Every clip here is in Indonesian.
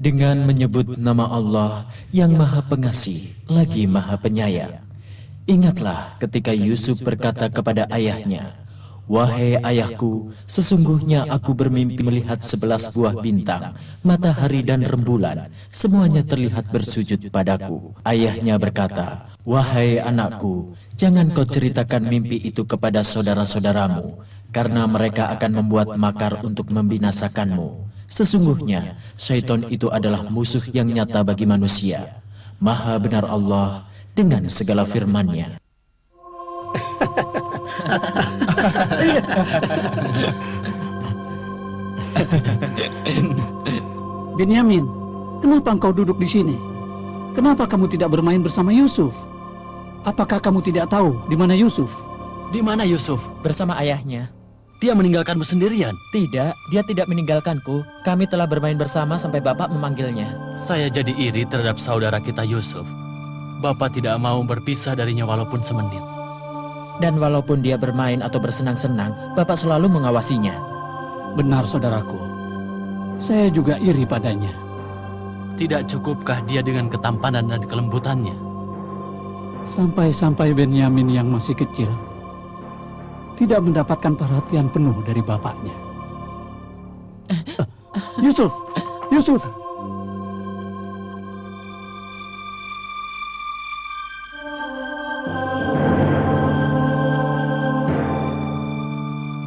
Dengan menyebut nama Allah yang Maha Pengasih lagi Maha Penyayang. Ingatlah ketika Yusuf berkata kepada ayahnya, "Wahai ayahku, sesungguhnya aku bermimpi melihat 11 buah bintang, matahari dan rembulan, semuanya terlihat bersujud padaku." Ayahnya berkata, "Wahai anakku, jangan kau ceritakan mimpi itu kepada saudara-saudaramu, karena mereka akan membuat makar untuk membinasakanmu. Sesungguhnya, syaitan itu adalah musuh yang nyata bagi manusia. Maha benar Allah dengan segala firman-Nya." Benyamin, kenapa engkau duduk di sini? Kenapa kamu tidak bermain bersama Yusuf? Apakah kamu tidak tahu di mana Yusuf? Di mana Yusuf? Bersama ayahnya. Dia meninggalkanmu sendirian. Tidak, dia tidak meninggalkanku. Kami telah bermain bersama sampai Bapak memanggilnya. Saya jadi iri terhadap saudara kita Yusuf. Bapak tidak mau berpisah darinya walaupun semenit. Dan walaupun dia bermain atau bersenang-senang, Bapak selalu mengawasinya. Benar, saudaraku. Saya juga iri padanya. Tidak cukupkah dia dengan ketampanan dan kelembutannya? Sampai-sampai Benyamin yang masih kecil tidak mendapatkan perhatian penuh dari bapaknya. Yusuf, Yusuf.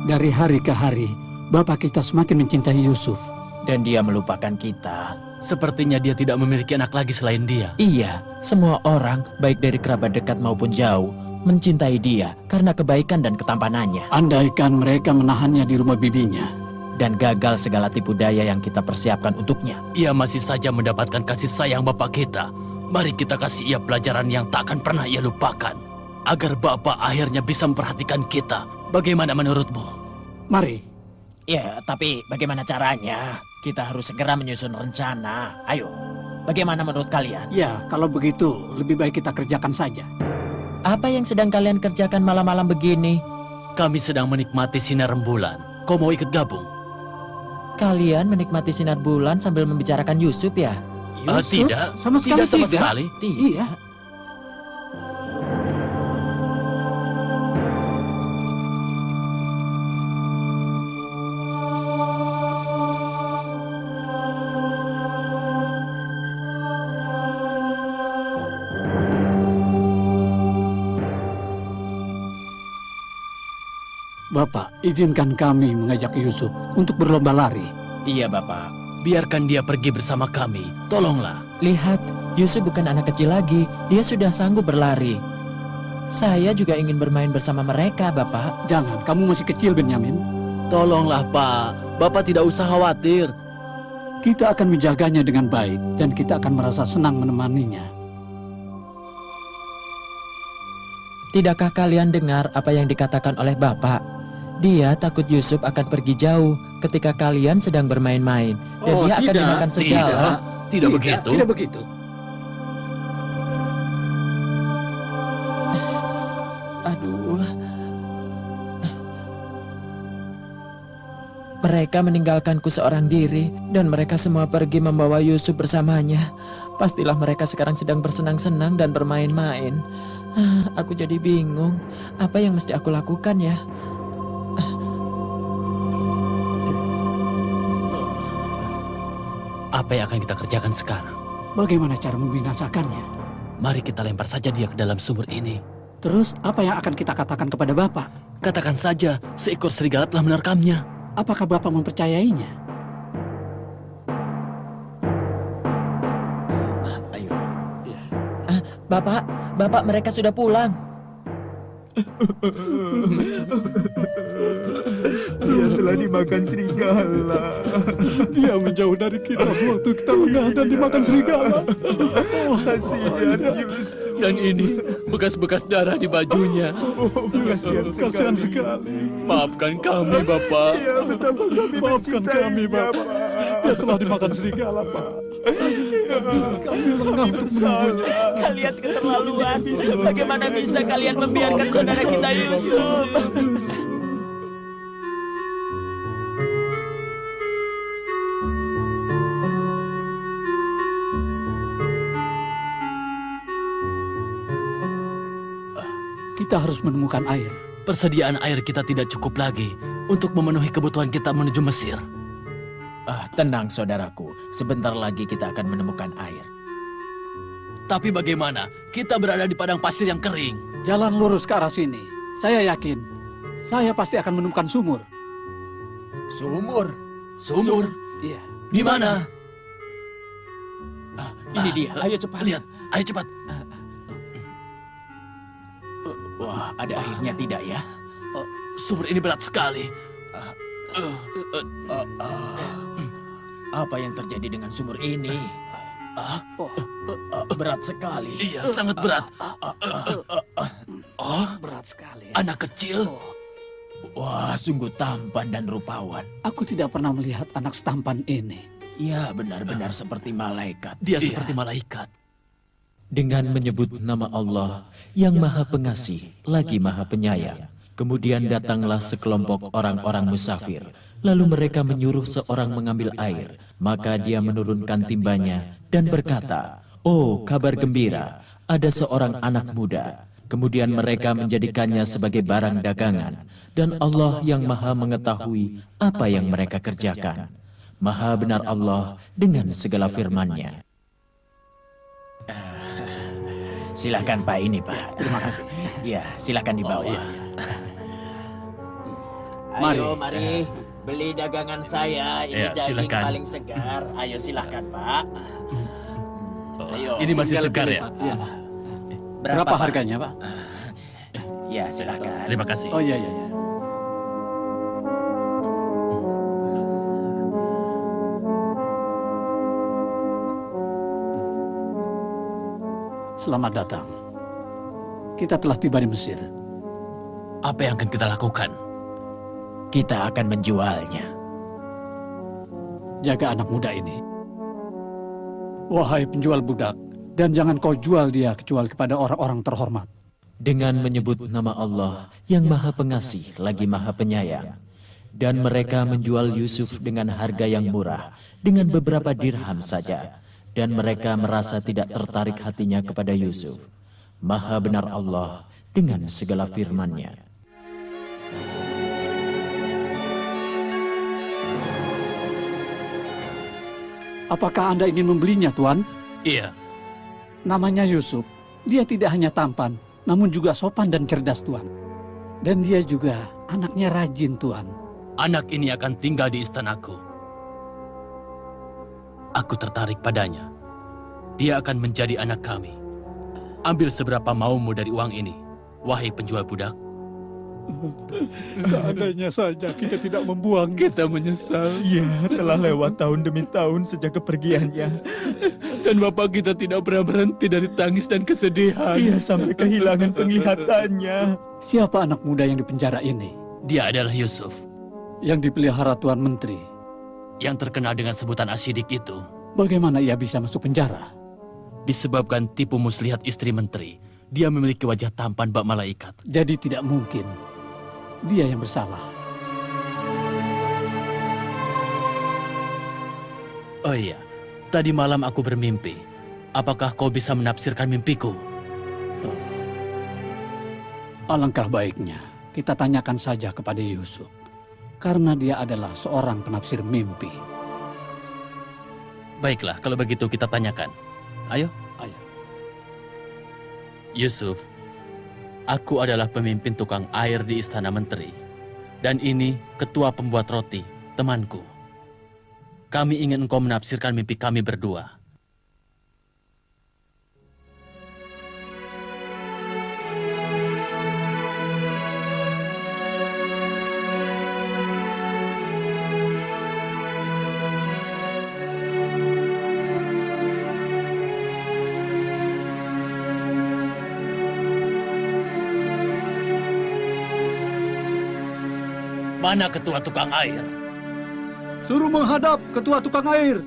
Dari hari ke hari, bapak kita semakin mencintai Yusuf. Dan dia melupakan kita. Sepertinya dia tidak memiliki anak lagi selain dia. Iya, semua orang, baik dari kerabat dekat maupun jauh, mencintai dia karena kebaikan dan ketampanannya. Andaikan mereka menahannya di rumah bibinya. Dan gagal segala tipu daya yang kita persiapkan untuknya. Ia masih saja mendapatkan kasih sayang bapak kita. Mari kita kasih ia pelajaran yang takkan pernah ia lupakan. Agar bapak akhirnya bisa memperhatikan kita. Bagaimana menurutmu? Mari. Ya, tapi bagaimana caranya? Kita harus segera menyusun rencana. Ayo, bagaimana menurut kalian? Ya, kalau begitu lebih baik kita kerjakan saja. Apa yang sedang kalian kerjakan malam-malam begini? Kami sedang menikmati sinar rembulan. Kau mau ikut gabung? Kalian menikmati sinar bulan sambil membicarakan Yusuf ya? Yusuf? Tidak, Sama sekali tidak sama tidak. sekali. Iya. Bapak, izinkan kami mengajak Yusuf untuk berlomba lari. Iya, Bapak. Biarkan dia pergi bersama kami. Tolonglah. Lihat, Yusuf bukan anak kecil lagi. Dia sudah sanggup berlari. Saya juga ingin bermain bersama mereka, Bapak. Jangan, kamu masih kecil, Benyamin. Tolonglah, Pak. Bapak tidak usah khawatir. Kita akan menjaganya dengan baik dan kita akan merasa senang menemaninya. Tidakkah kalian dengar apa yang dikatakan oleh Bapak? Dia takut Yusuf akan pergi jauh ketika kalian sedang bermain-main. Dan dia akan dimakan segala. Tidak begitu. Tidak begitu. Aduh. Mereka meninggalkanku seorang diri dan mereka semua pergi membawa Yusuf bersamanya. Pastilah mereka sekarang sedang bersenang-senang dan bermain-main. Aku jadi bingung. Apa yang mesti aku lakukan ya? Apa yang akan kita kerjakan sekarang? Bagaimana cara membinasakannya? Mari kita lempar saja dia ke dalam sumur ini. Terus, apa yang akan kita katakan kepada Bapak? Katakan saja, seekor serigala telah menerkamnya. Apakah Bapak mempercayainya? Ayo. Bapak, mereka sudah pulang. Dia telah dimakan serigala. Dia menjauh dari kita waktu kita lengah dan dimakan serigala. Kasihan Yusuf. Dan ini bekas-bekas darah di bajunya. Kasihan sekali. Maafkan kami, Bapak. Ya, betapa kami Maafkan kami, mencintainya, Bapak. Dia telah dimakan serigala, Pak. Kami lengah untuk menunggunya. Kalian keterlaluan. Bagaimana bisa kalian membiarkan saudara kita Yusuf? Kita harus menemukan air. Persediaan air kita tidak cukup lagi untuk memenuhi kebutuhan kita menuju Mesir. Tenang saudaraku, sebentar lagi kita akan menemukan air. Tapi bagaimana? Kita berada di padang pasir yang kering. Jalan lurus ke arah sini. Saya yakin, saya pasti akan menemukan sumur. Sumur? Sumur? Iya. Di mana? Ini dia, ayo cepat. Lihat, ayo cepat. Wah, ada airnya tidak ya? Sumur ini berat sekali. Apa yang terjadi dengan sumur ini? Berat sekali. Iya, sangat berat. Berat sekali. Anak kecil? Wah, sungguh tampan dan rupawan. Aku tidak pernah melihat anak setampan ini. Ya, benar-benar seperti malaikat. Dia seperti malaikat. Dengan menyebut nama Allah yang Maha Pengasih lagi Maha Penyayang. Kemudian datanglah sekelompok orang-orang musafir. Lalu mereka menyuruh seorang mengambil air. Maka dia menurunkan timbanya dan berkata, "Oh, kabar gembira, ada seorang anak muda." Kemudian mereka menjadikannya sebagai barang dagangan. Dan Allah yang Maha mengetahui apa yang mereka kerjakan. Maha benar Allah dengan segala firman-Nya. Silakan Pak, ini Pak. Terima kasih. Ya, silakan dibawa. Mari. Beli dagangan saya. Ini Ya, daging silakan. paling segar. Ayo silakan Pak. Ayo. Ini masih Tinggal segar pilih, ya? Pak. Iya. Berapa, Berapa Pak? harganya, Pak? Ya, silakan. Terima kasih. Oh iya, iya, iya. Selamat datang. Kita telah tiba di Mesir. Apa yang akan kita lakukan? Kita akan menjualnya. Jaga anak muda ini. Wahai penjual budak, dan jangan kau jual dia kecuali kepada orang-orang terhormat. Dengan menyebut nama Allah yang Maha Pengasih lagi Maha Penyayang. Dan mereka menjual Yusuf dengan harga yang murah, dengan beberapa dirham saja. Dan mereka merasa tidak tertarik hatinya kepada Yusuf. Maha benar Allah dengan segala firman-Nya. Apakah Anda ingin membelinya, Tuan? Iya, Namanya Yusuf. Dia tidak hanya tampan, namun juga sopan dan cerdas, Tuan. Dan dia juga anaknya rajin, Tuan. anak ini akan tinggal di istanaku. Aku tertarik padanya. Dia akan menjadi anak kami. Ambil seberapa maumu dari uang ini, wahai penjual budak. Seandainya saja kita tidak membuang. Kita menyesal. Ya, telah lewat tahun demi tahun sejak kepergiannya. Dan bapak kita tidak pernah berhenti dari tangis dan kesedihan. Ia sampai kehilangan penglihatannya. Siapa anak muda yang dipenjara ini? Dia adalah Yusuf, Yang dipelihara Tuan Menteri. yang terkenal dengan sebutan Asidik itu. Bagaimana ia bisa masuk penjara? Disebabkan tipu muslihat istri menteri. Dia memiliki wajah tampan bak malaikat. Jadi tidak mungkin dia yang bersalah. Oh iya, tadi malam aku bermimpi. Apakah kau bisa menafsirkan mimpiku? Alangkah baiknya kita tanyakan saja kepada Yusuf. Karena dia adalah seorang penafsir mimpi. Baiklah, kalau begitu kita tanyakan. Ayo. Ayo. Yusuf, aku adalah pemimpin tukang air di Istana Menteri. Dan ini ketua pembuat roti, temanku. Kami ingin engkau menafsirkan mimpi kami berdua. Mana ketua tukang air? Suruh menghadap ketua tukang air.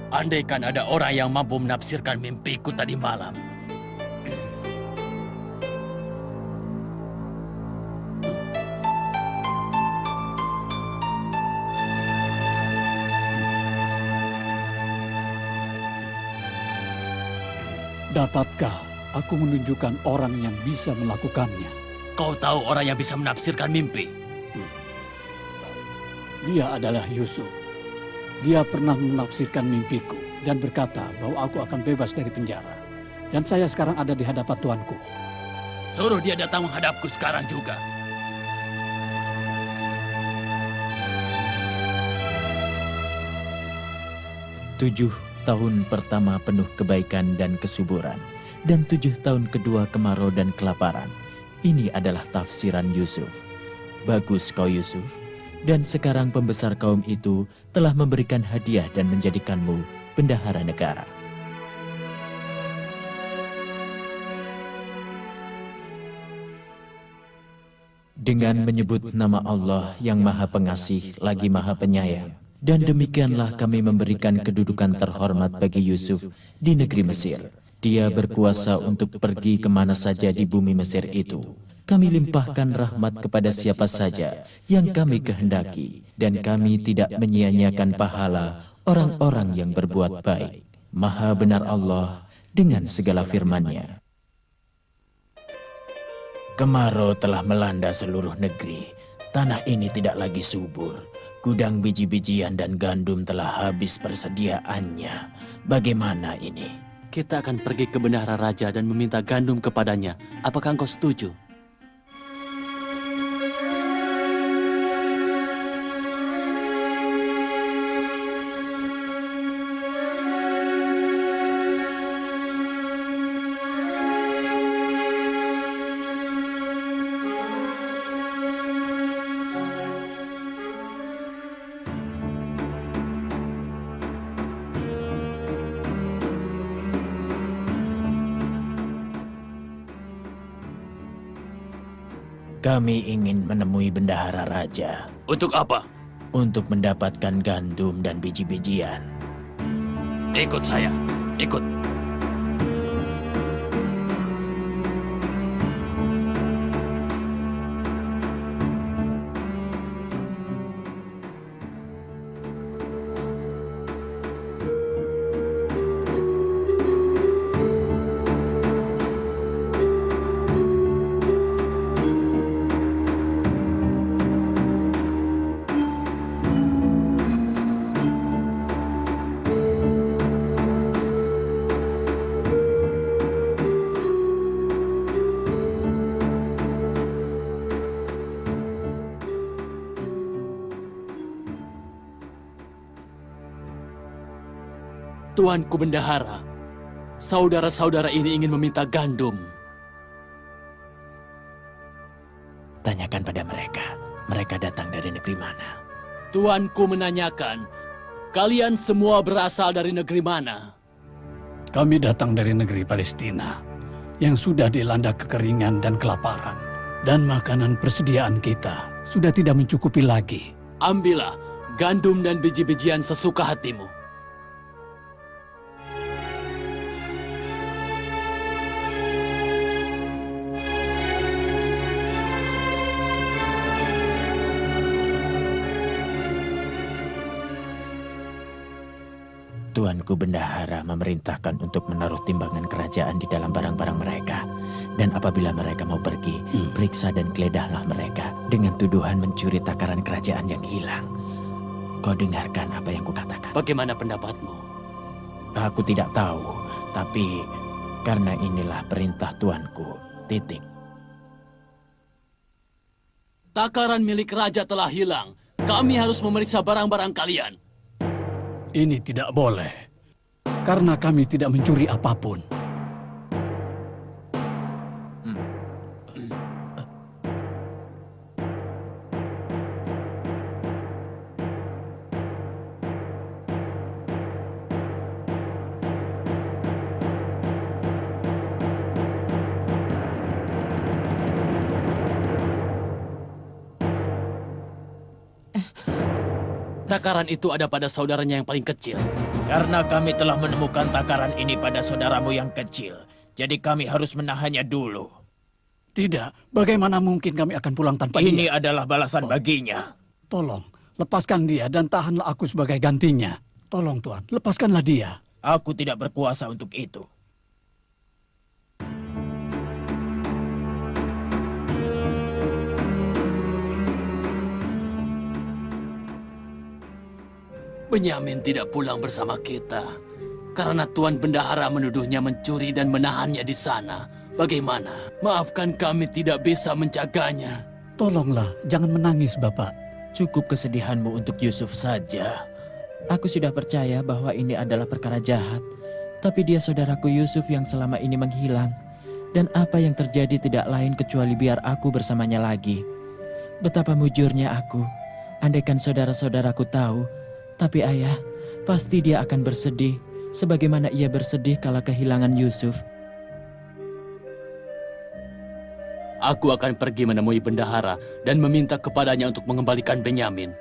Andaikan ada orang yang mampu menafsirkan mimpiku tadi malam. Dapatkah aku menunjukkan orang yang bisa melakukannya? Kau tahu orang yang bisa menafsirkan mimpi? Dia adalah Yusuf. Dia pernah menafsirkan mimpiku dan berkata bahwa aku akan bebas dari penjara. Dan saya sekarang ada di hadapan tuanku. Suruh dia datang menghadapku sekarang juga. Tujuh tahun pertama penuh kebaikan dan kesuburan, dan 7 tahun kedua kemarau dan kelaparan. Ini adalah tafsiran Yusuf. Bagus kau Yusuf, dan sekarang pembesar kaum itu telah memberikan hadiah dan menjadikanmu bendahara negara. Dengan menyebut nama Allah yang Maha Pengasih lagi Maha Penyayang, dan demikianlah kami memberikan kedudukan terhormat bagi Yusuf di negeri Mesir. Dia berkuasa untuk pergi kemana saja di bumi Mesir itu. Kami limpahkan rahmat kepada siapa saja yang kami kehendaki, dan kami tidak menyia-nyiakan pahala orang-orang yang berbuat baik. Maha benar Allah dengan segala firman-Nya. Kemarau telah melanda seluruh negeri. Tanah ini tidak lagi subur. Gudang biji-bijian dan gandum telah habis persediaannya. Bagaimana ini? Kita akan pergi ke bendahara raja dan meminta gandum kepadanya. Apakah engkau setuju? Kami ingin menemui bendahara raja. Untuk apa? Untuk mendapatkan gandum dan biji-bijian. Ikut saya. Ikut. Tuanku bendahara, saudara-saudara ini ingin meminta gandum. Tanyakan pada mereka, mereka datang dari negeri mana? Tuanku menanyakan, kalian semua berasal dari negeri mana? Kami datang dari negeri Palestina yang sudah dilanda kekeringan dan kelaparan. Dan makanan persediaan kita sudah tidak mencukupi lagi. Ambillah gandum dan biji-bijian sesuka hatimu. Tuanku bendahara memerintahkan untuk menaruh timbangan kerajaan di dalam barang-barang mereka. Dan apabila mereka mau pergi, periksa dan geledahlah mereka dengan tuduhan mencuri takaran kerajaan yang hilang. Kau dengarkan apa yang kukatakan? Bagaimana pendapatmu? Aku tidak tahu, tapi karena inilah perintah tuanku. Titik. Takaran milik raja telah hilang. Kami harus memeriksa barang-barang kalian. Ini tidak boleh, karena kami tidak mencuri apapun. Takaran itu ada pada saudaranya yang paling kecil. Karena kami telah menemukan takaran ini pada saudaramu yang kecil, jadi kami harus menahannya dulu. Tidak, bagaimana mungkin kami akan pulang tanpa Ini dia? adalah balasan baginya. Tolong, lepaskan dia dan tahanlah aku sebagai gantinya. Tolong Tuan, lepaskanlah dia. Aku tidak berkuasa untuk itu. Benyamin tidak pulang bersama kita karena Tuan Bendahara menuduhnya mencuri dan menahannya di sana. Bagaimana? Maafkan kami tidak bisa menjaganya. Tolonglah, jangan menangis, Bapak. Cukup kesedihanmu untuk Yusuf saja. Aku sudah percaya bahwa ini adalah perkara jahat. Tapi dia saudaraku Yusuf yang selama ini menghilang. Dan apa yang terjadi tidak lain kecuali biar aku bersamanya lagi. Betapa mujurnya aku. Andaikan saudara-saudaraku tahu. Tapi ayah, pasti dia akan bersedih. Sebagaimana ia bersedih kala kehilangan Yusuf. Aku akan pergi menemui bendahara dan meminta kepadanya untuk mengembalikan Benyamin.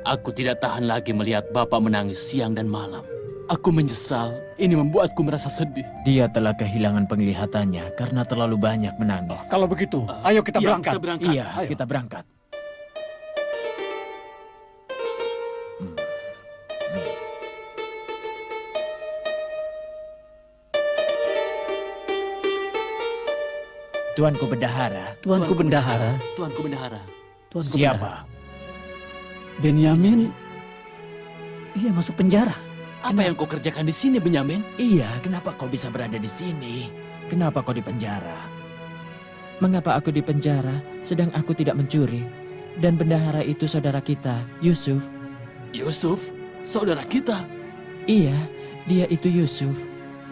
Aku tidak tahan lagi melihat bapak menangis siang dan malam. Aku menyesal, ini membuatku merasa sedih. Dia telah kehilangan penglihatannya karena terlalu banyak menangis. Kalau begitu, ayo kita Ya, berangkat. kita berangkat. Iya, Ayo. kita berangkat. Tuanku Bendahara, Tuanku Bendahara. Tuanku Bendahara. Tuanku siapa? Bendahara. Benyamin, ia masuk penjara. Apa yang kau kerjakan di sini, Benyamin? Iya, kenapa kau bisa berada di sini? Kenapa kau di penjara? Mengapa aku di penjara sedang aku tidak mencuri? Dan bendahara itu saudara kita, Yusuf. Yusuf, saudara kita. Iya, dia itu Yusuf.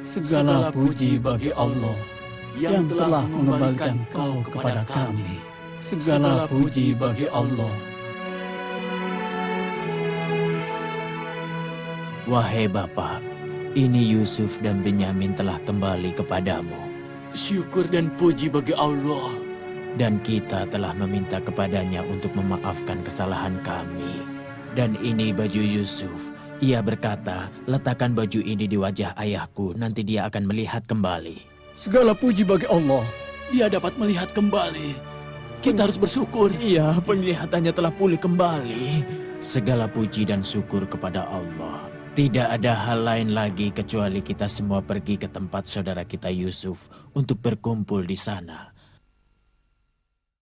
Segala puji bagi Allah yang telah mengembalikan kau kepada kami. Segala puji bagi Allah. Wahai Bapak, ini Yusuf dan Benyamin telah kembali kepadamu. Syukur dan puji bagi Allah. Dan kita telah meminta kepadanya untuk memaafkan kesalahan kami. Dan ini baju Yusuf. Ia berkata, letakkan baju ini di wajah ayahku, nanti dia akan melihat kembali. Segala puji bagi Allah. Dia dapat melihat kembali. Kita harus bersyukur. Iya, penglihatannya telah pulih kembali. Segala puji dan syukur kepada Allah. Tidak ada hal lain lagi kecuali kita semua pergi ke tempat saudara kita Yusuf untuk berkumpul di sana.